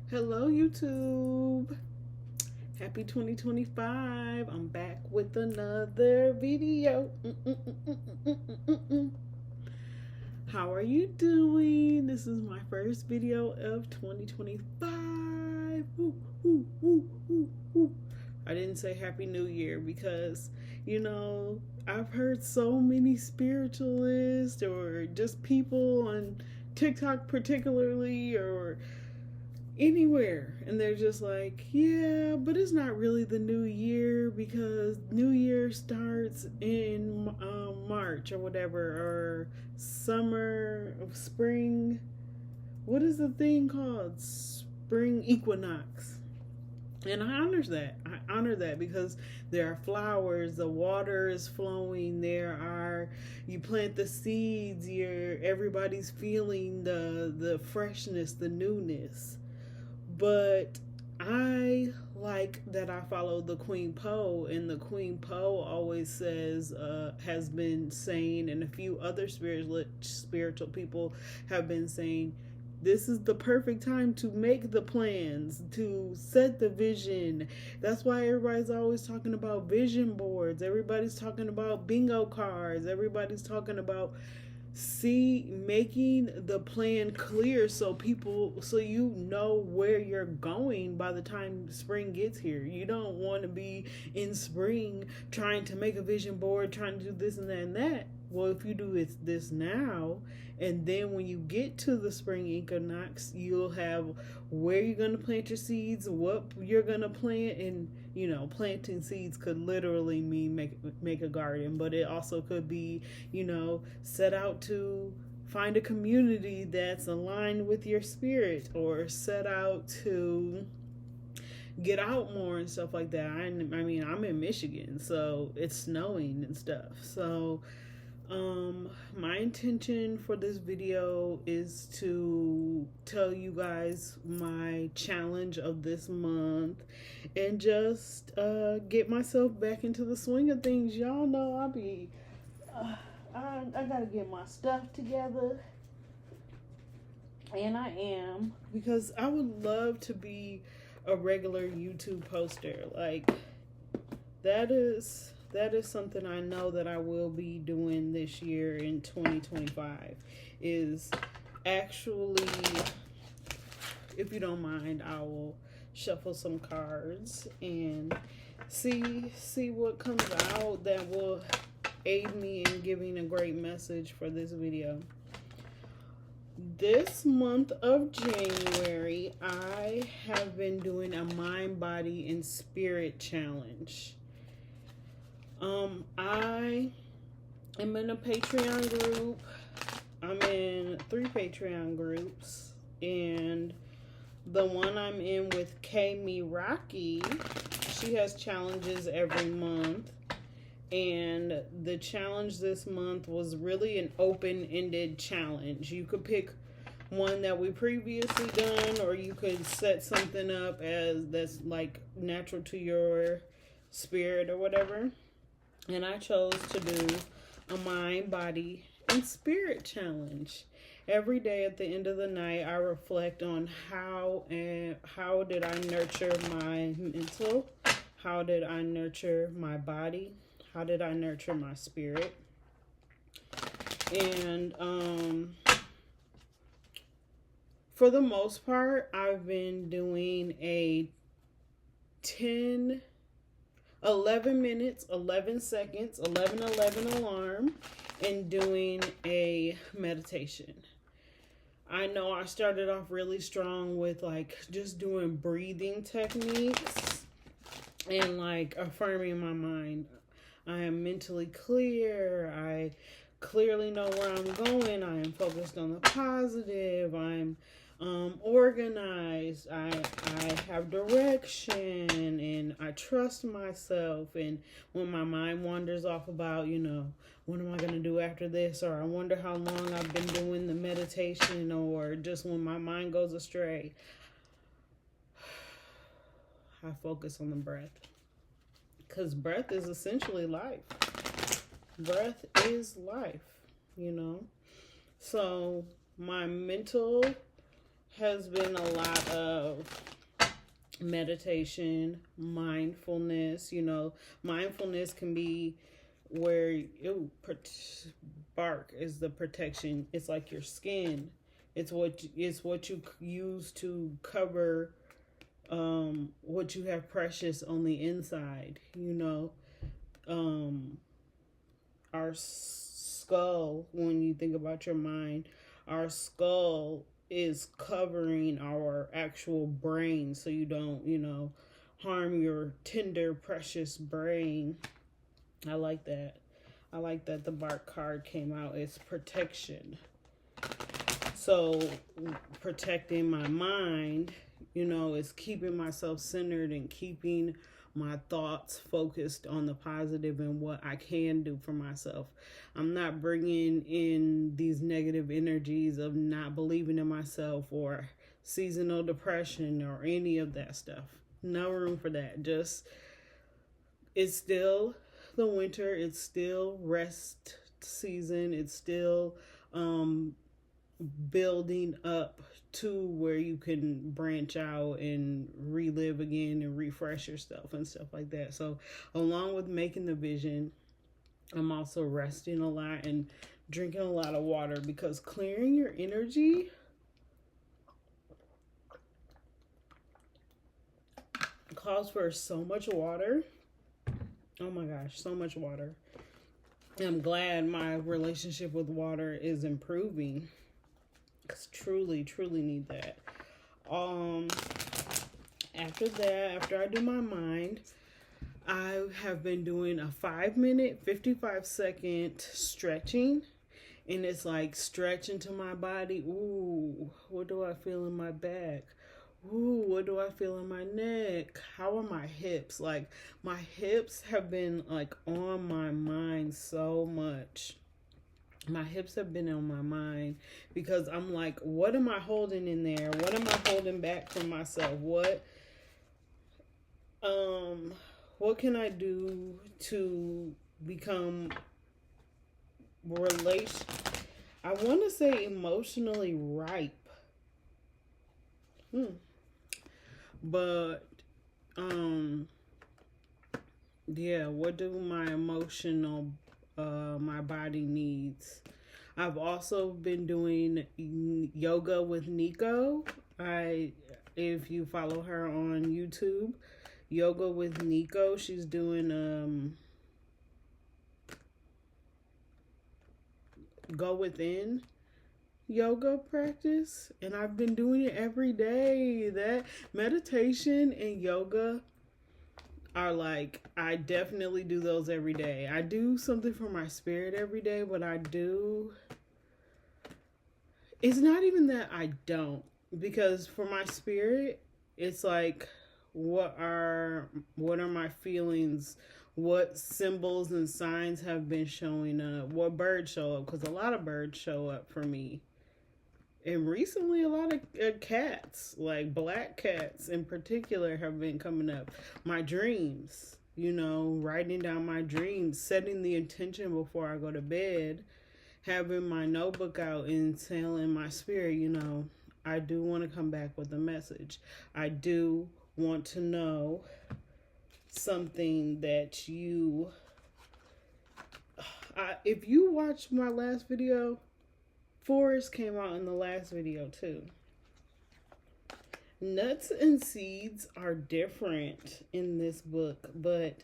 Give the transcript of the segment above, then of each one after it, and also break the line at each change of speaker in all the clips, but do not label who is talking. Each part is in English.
Hello, YouTube. Happy 2025. I'm back with another video. How are you doing? This is my first video of 2025. Woo, woo, woo, woo, woo. I didn't say Happy New Year because, I've heard so many spiritualists or just people on TikTok, particularly, or anywhere, and they're just like, yeah, but it's not really the new year because new year starts in March or whatever, or summer, spring. What is the thing called? Spring equinox. And I honor that because there are flowers, the water is flowing, you plant the seeds, everybody's feeling the freshness, the newness. But I like that I follow the Queen Poe, and the Queen Poe always says, has been saying, and a few other spiritual people have been saying, this is the perfect time to make the plans, to set the vision. That's why everybody's always talking about vision boards. Everybody's talking about bingo cards. Everybody's talking about making the plan clear so you know where you're going by the time spring gets here. You don't want to be in spring trying to make a vision board, trying to do this and that and that. Well, if you do this now, and then when you get to the spring equinox, you'll have where you're going to plant your seeds, what you're going to plant. And planting seeds could literally mean make a garden, but it also could be, set out to find a community that's aligned with your spirit, or set out to get out more and stuff like that. I mean, I'm in Michigan, so it's snowing and stuff. So my intention for this video is to tell you guys my challenge of this month and just get myself back into the swing of things. Y'all know I gotta get my stuff together, and I am, because I would love to be a regular YouTube poster. Like, that is something I know that I will be doing this year in 2025, is actually, if you don't mind, I will shuffle some cards and see what comes out that will aid me in giving a great message for this video. This month of January, I have been doing a mind, body, and spirit challenge. I am in a Patreon group. I'm in 3 Patreon groups, and the one I'm in with K Rocky, she has challenges every month, and the challenge this month was really an open-ended challenge. You could pick one that we previously done, or you could set something up that's like natural to your spirit or whatever. And I chose to do a mind, body, and spirit challenge. Every day at the end of the night, I reflect on how did I nurture my mental, how did I nurture my body, how did I nurture my spirit. And for the most part, I've been doing a 11 minutes, 11 seconds, 11 alarm, and doing a meditation. I know I started off really strong with just doing breathing techniques and affirming my mind. I am mentally clear. I clearly know where I'm going. I am focused on the positive. I'm organized. I have direction, and I trust myself. And when my mind wanders off about, what am I going to do after this? Or I wonder how long I've been doing the meditation, or just when my mind goes astray, I focus on the breath. Because breath is essentially life. Breath is life, So my mental has been a lot of meditation, mindfulness. You know, mindfulness can be where bark is the protection. It's like your skin. It's what you use to cover what you have precious on the inside. You know, our skull. When you think about your mind, our skull is covering our actual brain, so you don't, harm your tender, precious brain. I like that. I like that the bark card came out. It's protection. So protecting my mind, is keeping myself centered and keeping my thoughts focused on the positive and what I can do for myself. I'm not bringing in these negative energies of not believing in myself or seasonal depression or any of that stuff. No room for that. It's still the winter. It's still rest season. It's still building up to where you can branch out and relive again and refresh yourself and stuff like that. So along with making the vision, I'm also resting a lot and drinking a lot of water, because clearing your energy calls for so much water. Oh my gosh, so much water. I'm glad my relationship with water is improving, because truly need that. After I do my mind, I have been doing a 5-minute, 55-second stretching. And it's like stretching to my body. Ooh, what do I feel in my back? Ooh, what do I feel in my neck? How are my hips? Like, my hips have been like on my mind so much. My hips have been on my mind, because I'm like, what am I holding in there? What am I holding back from myself? What can I do to become I want to say emotionally ripe. But yeah, what do my body needs? I've also been doing yoga with Nico. If you follow her on YouTube, Yoga with Nico, she's doing go within yoga practice, and I've been doing it every day. That meditation and yoga are like, I definitely do those every day. I do something for my spirit every day, but it's not even that I don't, because for my spirit, it's like, what are my feelings? What symbols and signs have been showing up? What birds show up? Because a lot of birds show up for me. And recently, a lot of cats, like black cats in particular, have been coming up. My dreams, writing down my dreams, setting the intention before I go to bed, having my notebook out and telling my spirit, I do want to come back with a message. I do want to know something that if you watched my last video, Forest came out in the last video too. Nuts and seeds are different in this book, but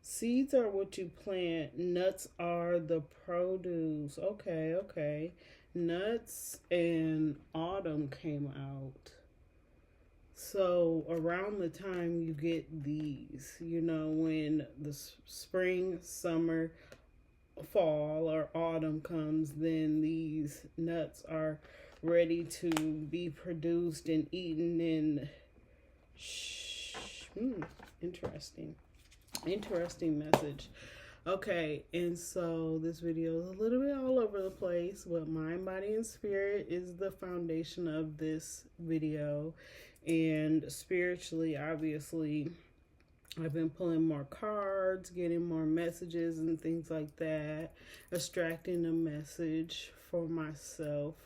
seeds are what you plant. Nuts are the produce. Okay. Nuts and autumn came out. So around the time you get these, when the spring, summer, fall, or autumn comes, then these nuts are ready to be produced and eaten. And interesting message. Okay, and so this video is a little bit all over the place, but mind, body, and spirit is the foundation of this video. And spiritually, obviously, I've been pulling more cards, getting more messages and things like that, extracting a message for myself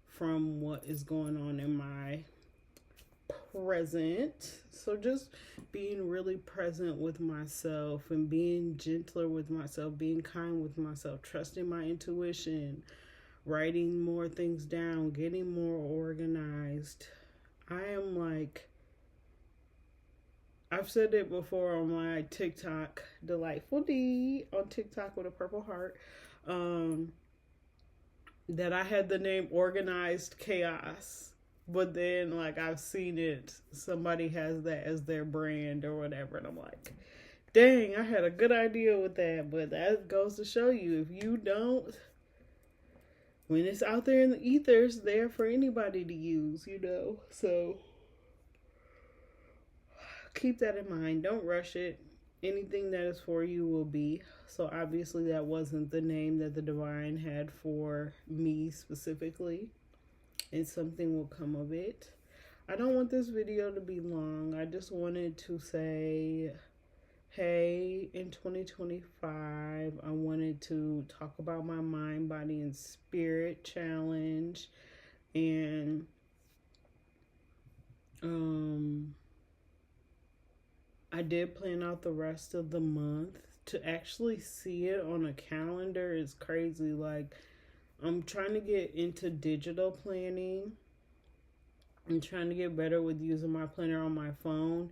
from what is going on in my present. So just being really present with myself and being gentler with myself, being kind with myself, trusting my intuition, writing more things down, getting more organized. I am like, I've said it before on my TikTok, Delightful D on TikTok with a purple heart, that I had the name Organized Chaos. But then, like, I've seen it, somebody has that as their brand or whatever, and I'm like, dang, I had a good idea with that. But that goes to show you, if you don't, when it's out there in the ether, it's there for anybody to use, you know? So keep that in mind. Don't rush it. Anything that is for you will be. So obviously that wasn't the name that the divine had for me specifically, and something will come of it. I don't want this video to be long. I just wanted to say, hey, in 2025, I wanted to talk about my mind, body, and spirit challenge. And I did plan out the rest of the month. To actually see it on a calendar is crazy. Like, I'm trying to get into digital planning. I'm trying to get better with using my planner on my phone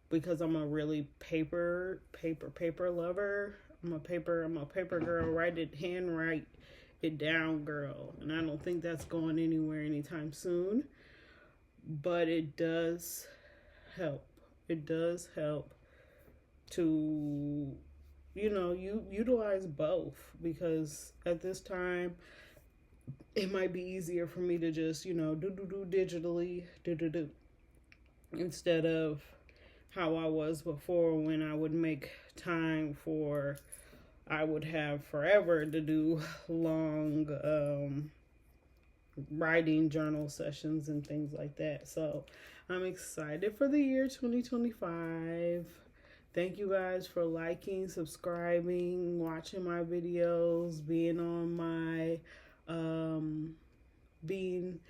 because I'm a really paper lover. I'm a paper girl. Handwrite it down girl. And I don't think that's going anywhere anytime soon. But it does help. It does help to, you utilize both, because at this time it might be easier for me to just, do digitally, do instead of how I was before, when I would make time for, I would have forever to do long writing journal sessions and things like that. So I'm excited for the year 2025. Thank you guys for liking, subscribing, watching my videos, being on my being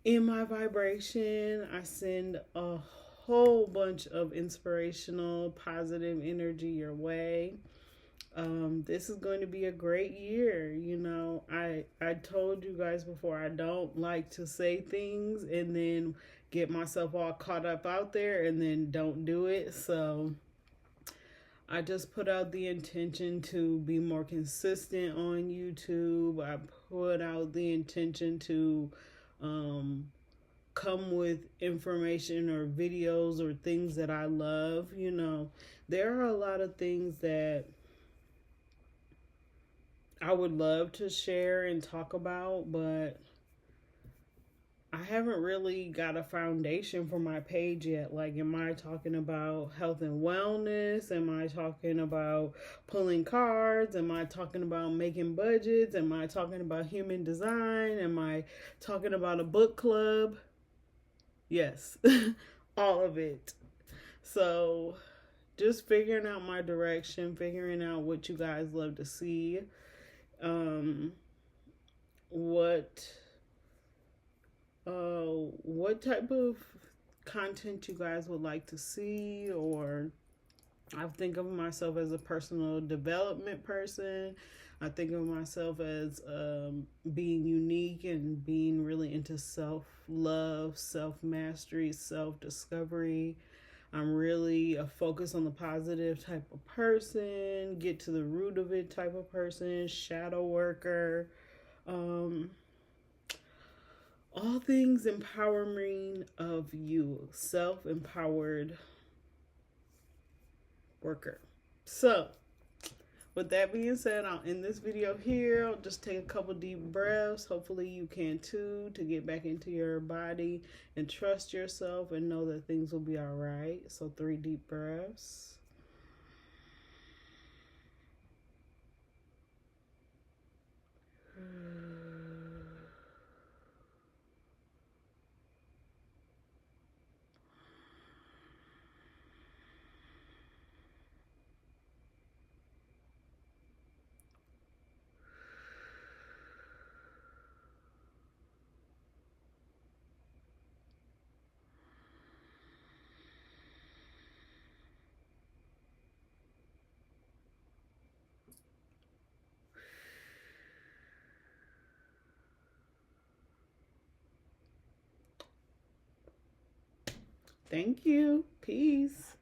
in my vibration. I send a whole bunch of inspirational, positive energy your way. This is going to be a great year. I told you guys before, I don't like to say things and then get myself all caught up out there and then don't do it. So I just put out the intention to be more consistent on YouTube. I put out the intention to come with information or videos or things that I love. There are a lot of things that I would love to share and talk about, but I haven't really got a foundation for my page yet. Like, am I talking about health and wellness? Am I talking about pulling cards? Am I talking about making budgets? Am I talking about human design? Am I talking about a book club? Yes, all of it. So just figuring out my direction, figuring out what you guys love to see. What type of content you guys would like to see, or I think of myself as a personal development person. I think of myself as being unique and being really into self-love, self-mastery, self-discovery. I'm really a focus on the positive type of person, get to the root of it type of person, shadow worker. All things empowering of you, self-empowered worker. So with that being said, I'll end this video here. I'll just take a couple deep breaths. Hopefully you can too, to get back into your body and trust yourself and know that things will be all right. So 3 deep breaths. Thank you. Peace.